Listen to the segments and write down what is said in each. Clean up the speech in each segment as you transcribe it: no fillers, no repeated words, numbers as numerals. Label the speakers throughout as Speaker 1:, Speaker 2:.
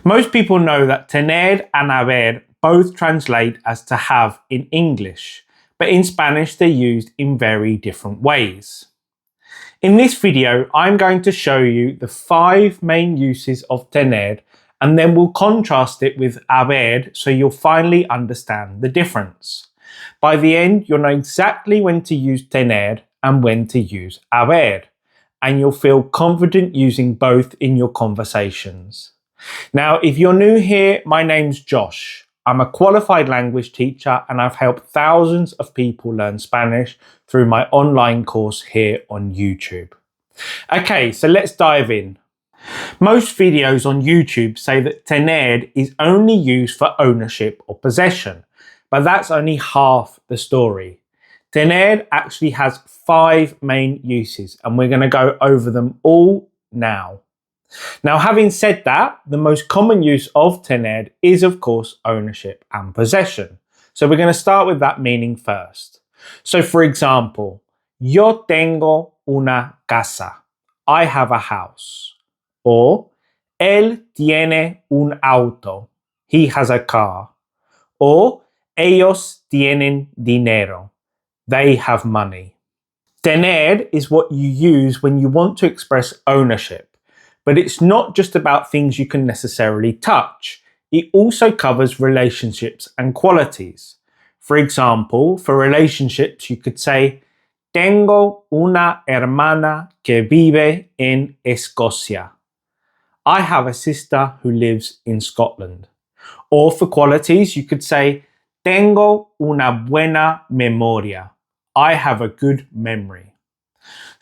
Speaker 1: Most people know that tener and haber both translate as to have in English, but in Spanish they're used in very different ways. In this video, I'm going to show you the 5 main uses of tener, and then we'll contrast it with haber so you'll finally understand the difference. By the end, you'll know exactly when to use tener and when to use haber, and you'll feel confident using both in your conversations. Now, if you're new here, my name's Josh. I'm a qualified language teacher and I've helped thousands of people learn Spanish through my online course here on YouTube. Okay, so let's dive in. Most videos on YouTube say that tener is only used for ownership or possession, but that's only half the story. Tener actually has 5 main uses and we're going to go over them all now. Now, having said that, the most common use of tener is, of course, ownership and possession. So we're going to start with that meaning first. So, for example, yo tengo una casa. I have a house. Or, él tiene un auto. He has a car. Or, ellos tienen dinero. They have money. Tener is what you use when you want to express ownership. But it's not just about things you can necessarily touch. It also covers relationships and qualities. For example, for relationships, you could say, tengo una hermana que vive en Escocia. I have a sister who lives in Scotland. Or for qualities, you could say, tengo una buena memoria. I have a good memory.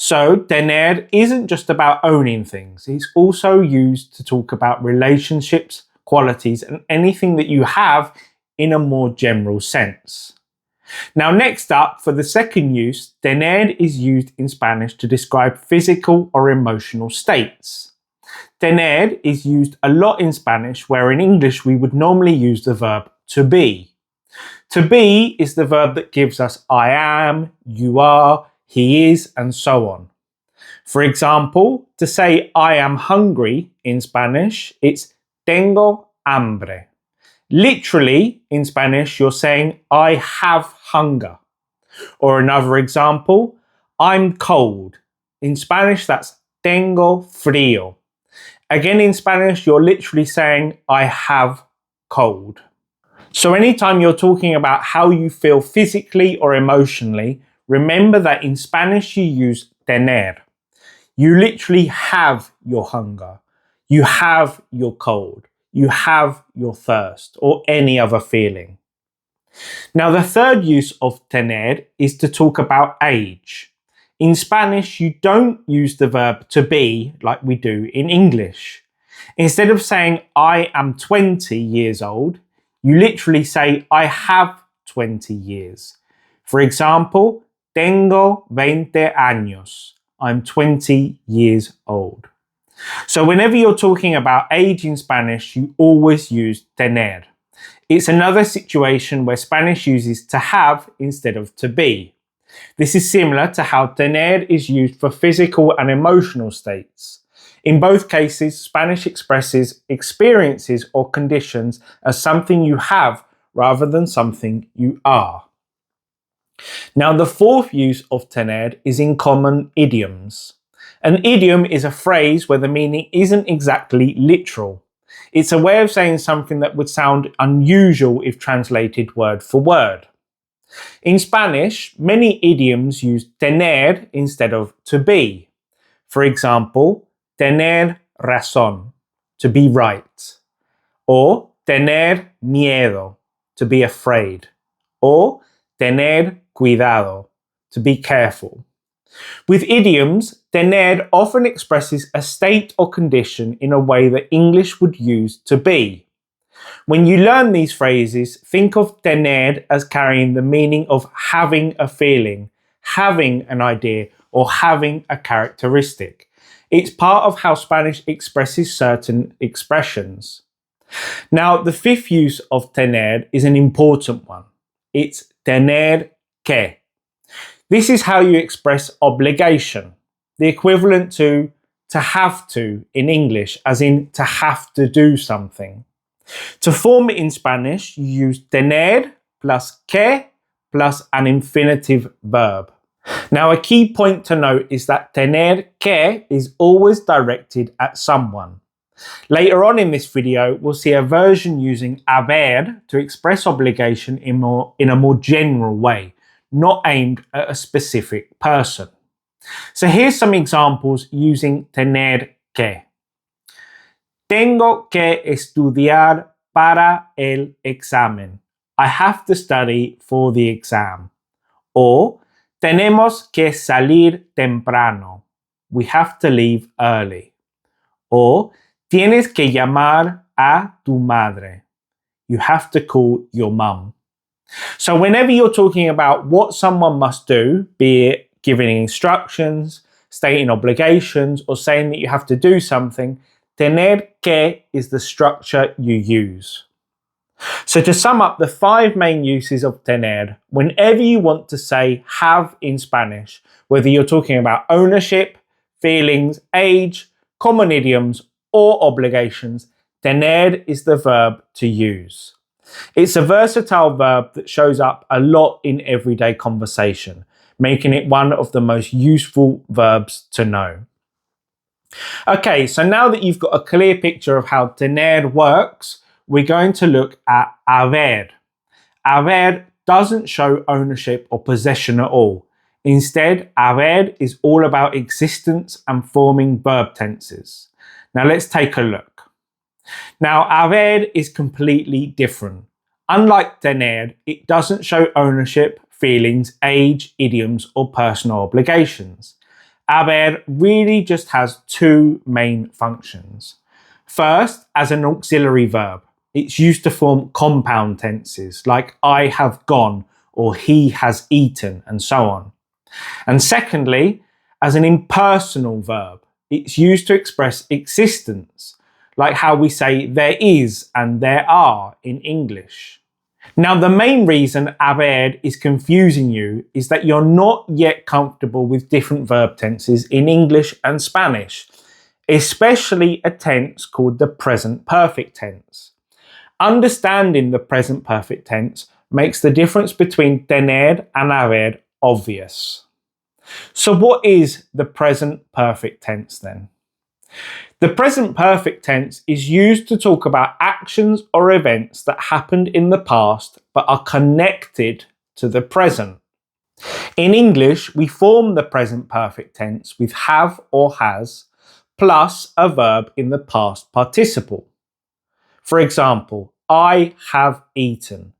Speaker 1: So, tener isn't just about owning things. It's also used to talk about relationships, qualities, and anything that you have in a more general sense. Now, next up, for the second use, tener is used in Spanish to describe physical or emotional states. Tener is used a lot in Spanish, where in English we would normally use the verb to be. To be is the verb that gives us I am, you are, he is, and so on. For example, to say I am hungry in Spanish, it's tengo hambre. Literally, in Spanish, you're saying I have hunger. Or another example, I'm cold. In Spanish, that's tengo frío. Again, in Spanish, you're literally saying I have cold. So anytime you're talking about how you feel physically or emotionally, remember that in Spanish you use tener. You literally have your hunger. You have your cold. You have your thirst or any other feeling. Now, the third use of tener is to talk about age. In Spanish, you don't use the verb to be like we do in English. Instead of saying I am 20 years old, you literally say I have 20 years. For example, tengo 20 años. I'm 20 years old. So whenever you're talking about age in Spanish, you always use tener. It's another situation where Spanish uses to have instead of to be. This is similar to how tener is used for physical and emotional states. In both cases, Spanish expresses experiences or conditions as something you have rather than something you are. Now, the fourth use of tener is in common idioms. An idiom is a phrase where the meaning isn't exactly literal. It's a way of saying something that would sound unusual if translated word for word. In Spanish, many idioms use tener instead of to be. For example, tener razón, to be right. Or tener miedo, to be afraid. Or tener cuidado, to be careful. With idioms, tener often expresses a state or condition in a way that English would use to be. When you learn these phrases, think of tener as carrying the meaning of having a feeling, having an idea, or having a characteristic. It's part of how Spanish expresses certain expressions. Now, the fifth use of tener is an important one. It's tener que. This is how you express obligation, the equivalent to to have to in English, as in to have to do something. To form it in Spanish, you use tener plus que plus an infinitive verb. Now, a key point to note is that tener que is always directed at someone. Later on in this video, we'll see a version using haber to express obligation in a more general way, not aimed at a specific person. So here's some examples using tener que. Tengo que estudiar para el examen. I have to study for the exam. Or, tenemos que salir temprano. We have to leave early. Or, tienes que llamar a tu madre. You have to call your mum. So whenever you're talking about what someone must do, be it giving instructions, stating obligations, or saying that you have to do something, tener que is the structure you use. So to sum up the 5 main uses of tener, whenever you want to say have in Spanish, whether you're talking about ownership, feelings, age, common idioms, or obligations, tener is the verb to use. It's a versatile verb that shows up a lot in everyday conversation, making it one of the most useful verbs to know. Okay, so now that you've got a clear picture of how tener works, we're going to look at haber. Haber doesn't show ownership or possession at all. Instead, haber is all about existence and forming verb tenses. Now let's take a look. Now, haber is completely different. Unlike tener, it doesn't show ownership, feelings, age, idioms, or personal obligations. Haber really just has 2 main functions. First, as an auxiliary verb. It's used to form compound tenses like I have gone or he has eaten and so on. And secondly, as an impersonal verb. It's used to express existence, like how we say there is and there are in English. Now, the main reason haber is confusing you is that you're not yet comfortable with different verb tenses in English and Spanish, especially a tense called the present perfect tense. Understanding the present perfect tense makes the difference between tener and haber obvious. So what is the present perfect tense then? The present perfect tense is used to talk about actions or events that happened in the past but are connected to the present. In English, we form the present perfect tense with have or has plus a verb in the past participle. For example, I have eaten.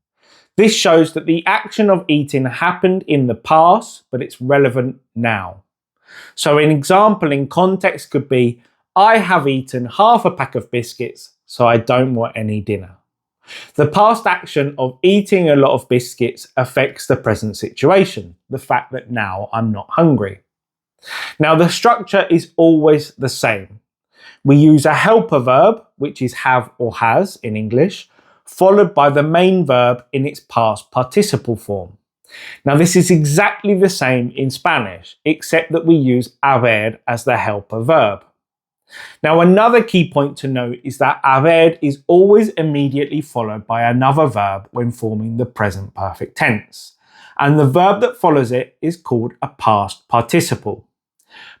Speaker 1: This shows that the action of eating happened in the past, but it's relevant now. So an example in context could be, I have eaten half a pack of biscuits, so I don't want any dinner. The past action of eating a lot of biscuits affects the present situation, the fact that now I'm not hungry. Now the structure is always the same. We use a helper verb, which is have or has in English, followed by the main verb in its past participle form. Now this is exactly the same in Spanish, except that we use haber as the helper verb. Now another key point to note is that haber is always immediately followed by another verb when forming the present perfect tense, and the verb that follows it is called a past participle.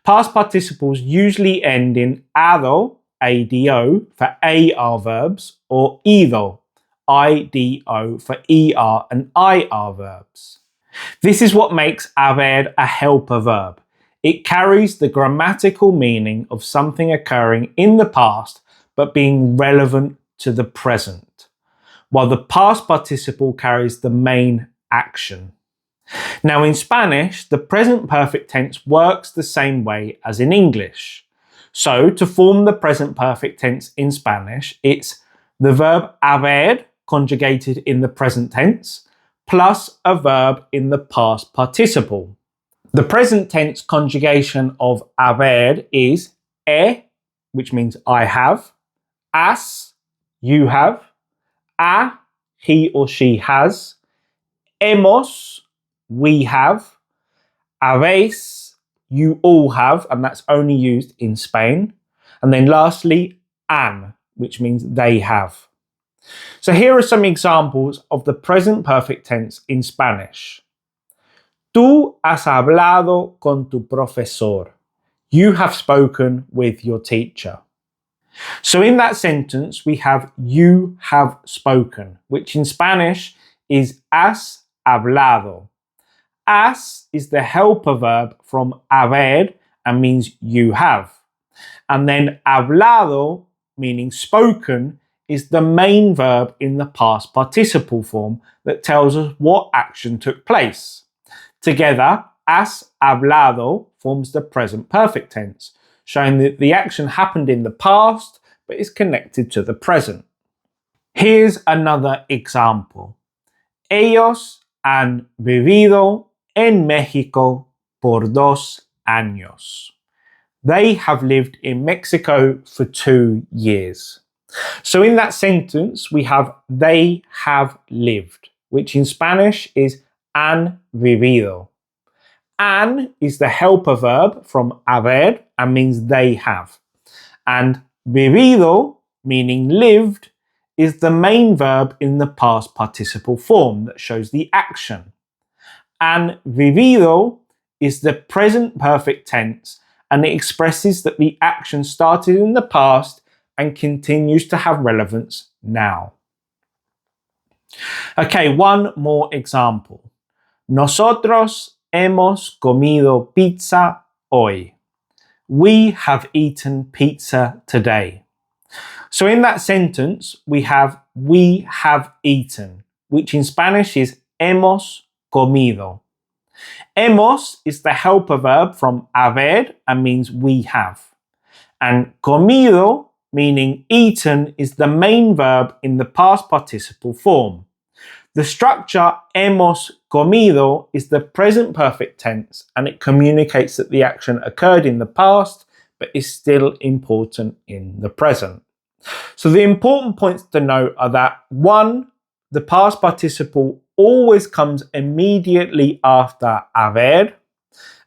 Speaker 1: Past participles usually end in ado, ado for AR verbs, or ido, IDO for ER and IR verbs. This is what makes haber a helper verb. It carries the grammatical meaning of something occurring in the past but being relevant to the present, while the past participle carries the main action. Now in Spanish, the present perfect tense works the same way as in English. So to form the present perfect tense in Spanish, it's the verb haber conjugated in the present tense plus a verb in the past participle. The present tense conjugation of haber is which means I have, has, you have, a, he or she has, hemos, we have, habéis, you all have, and that's only used in Spain. And then lastly, han, which means they have. So here are some examples of the present perfect tense in Spanish. Tú has hablado con tu profesor. You have spoken with your teacher. So in that sentence, we have you have spoken, which in Spanish is has hablado. Has is the helper verb from haber and means you have. And then hablado, meaning spoken, is the main verb in the past participle form that tells us what action took place. Together, has hablado forms the present perfect tense, showing that the action happened in the past but is connected to the present. Here's another example. Ellos han vivido en México por 2 años. They have lived in Mexico for 2 years. So in that sentence, we have they have lived, which in Spanish is han vivido. Han is the helper verb from haber and means they have. And vivido, meaning lived, is the main verb in the past participle form that shows the action. Han vivido is the present perfect tense, and it expresses that the action started in the past and continues to have relevance now. Okay, one more example. Nosotros hemos comido pizza hoy. We have eaten pizza today. So in that sentence, we have eaten, which in Spanish is hemos comido. Hemos is the helper verb from haber and means we have. And comido, meaning eaten, is the main verb in the past participle form. The structure hemos comido is the present perfect tense, and it communicates that the action occurred in the past but is still important in the present. So the important points to note are that 1, the past participle always comes immediately after haber,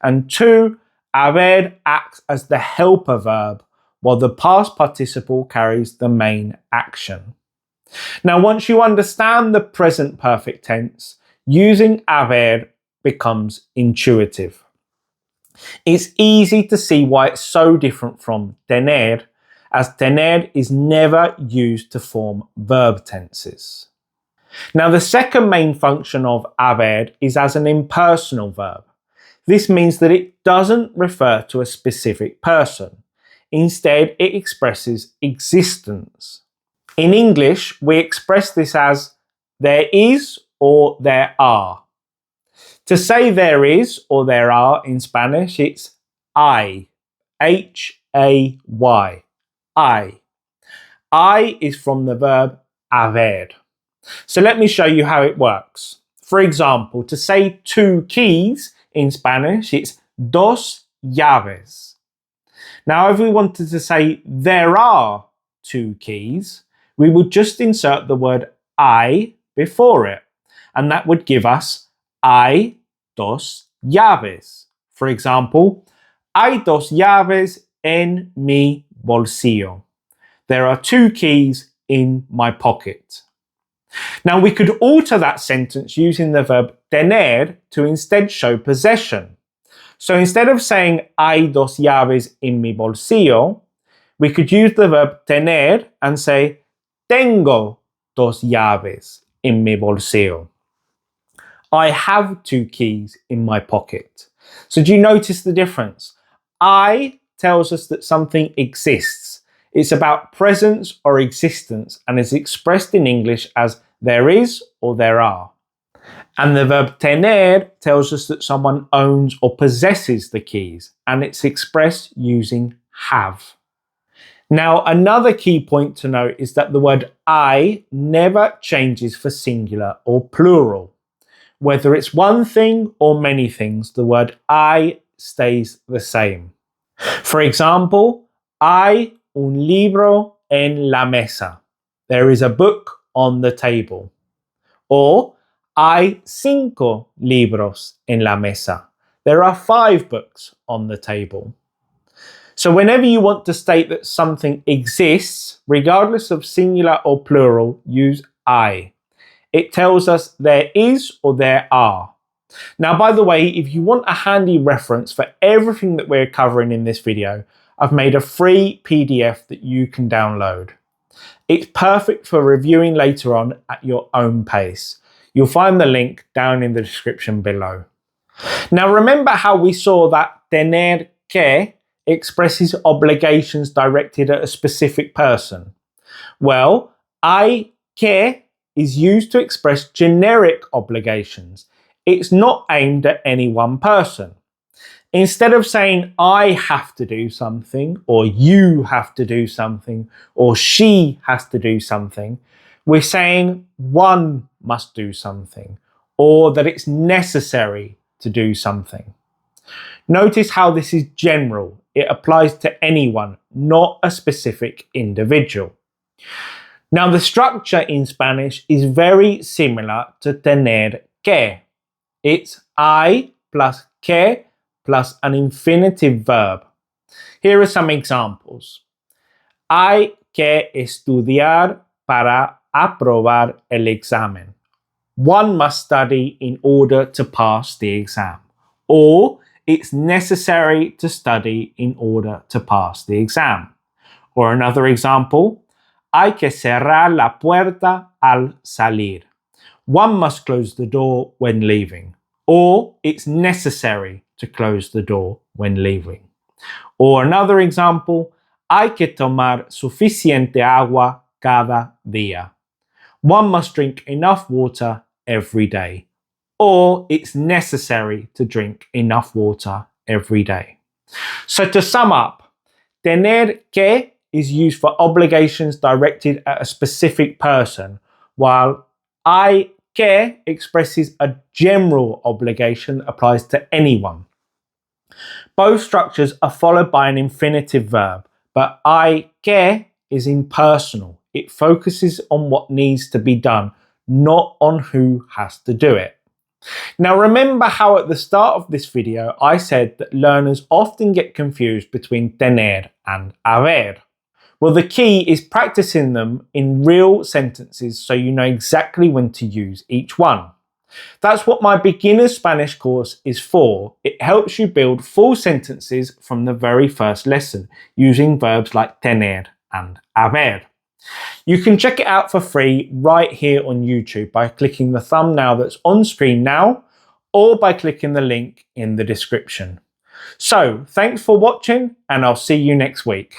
Speaker 1: and 2, haber acts as the helper verb while the past participle carries the main action. Now, once you understand the present perfect tense, using haber becomes intuitive. It's easy to see why it's so different from tener, as tener is never used to form verb tenses. Now, the second main function of haber is as an impersonal verb. This means that it doesn't refer to a specific person. Instead, it expresses existence. In English, we express this as there is or there are. To say there is or there are in Spanish, it's hay, H-A-Y, hay. Hay is from the verb haber. So let me show you how it works. For example, to say 2 keys in Spanish, it's dos llaves. Now, if we wanted to say there are 2 keys, we would just insert the word hay before it, and that would give us hay dos llaves. For example, hay dos llaves en mi bolsillo. There are 2 keys in my pocket. Now, we could alter that sentence using the verb tener to instead show possession. So instead of saying hay dos llaves en mi bolsillo, we could use the verb tener and say tengo dos llaves en mi bolsillo. I have 2 keys in my pocket. So do you notice the difference? I tells us that something exists. It's about presence or existence and is expressed in English as there is or there are. And the verb tener tells us that someone owns or possesses the keys, and it's expressed using have. Now, another key point to note is that the word I never changes for singular or plural. Whether it's one thing or many things, the word I stays the same. For example, hay un libro en la mesa. There is a book on the table. Or hay 5 libros en la mesa. There are 5 books on the table. So whenever you want to state that something exists, regardless of singular or plural, use I. It tells us there is or there are. Now, by the way, if you want a handy reference for everything that we're covering in this video, I've made a free PDF that you can download. It's perfect for reviewing later on at your own pace. You'll find the link down in the description below. Now, remember how we saw that tener que expresses obligations directed at a specific person? Well, hay que is used to express generic obligations. It's not aimed at any one person. Instead of saying I have to do something, or you have to do something, or she has to do something, we're saying one must do something, or that it's necessary to do something. Notice how this is general. It applies to anyone, not a specific individual. Now, the structure in Spanish is very similar to tener que. It's I plus que plus an infinitive verb. Here are some examples. Hay que estudiar para aprobar el examen. One must study in order to pass the exam. Or it's necessary to study in order to pass the exam. Or another example, hay que cerrar la puerta al salir. One must close the door when leaving. Or it's necessary to close the door when leaving. Or another example, hay que tomar suficiente agua cada día. One must drink enough water every day. Or it's necessary to drink enough water every day. So to sum up, tener que is used for obligations directed at a specific person, while hay que expresses a general obligation that applies to anyone. Both structures are followed by an infinitive verb, but hay que is impersonal. It focuses on what needs to be done, not on who has to do it. Now, remember how at the start of this video I said that learners often get confused between tener and haber. Well, the key is practicing them in real sentences so you know exactly when to use each one. That's what my beginner Spanish course is for. It helps you build full sentences from the very first lesson using verbs like tener and haber. You can check it out for free right here on YouTube by clicking the thumbnail that's on screen now, or by clicking the link in the description. So, thanks for watching, and I'll see you next week.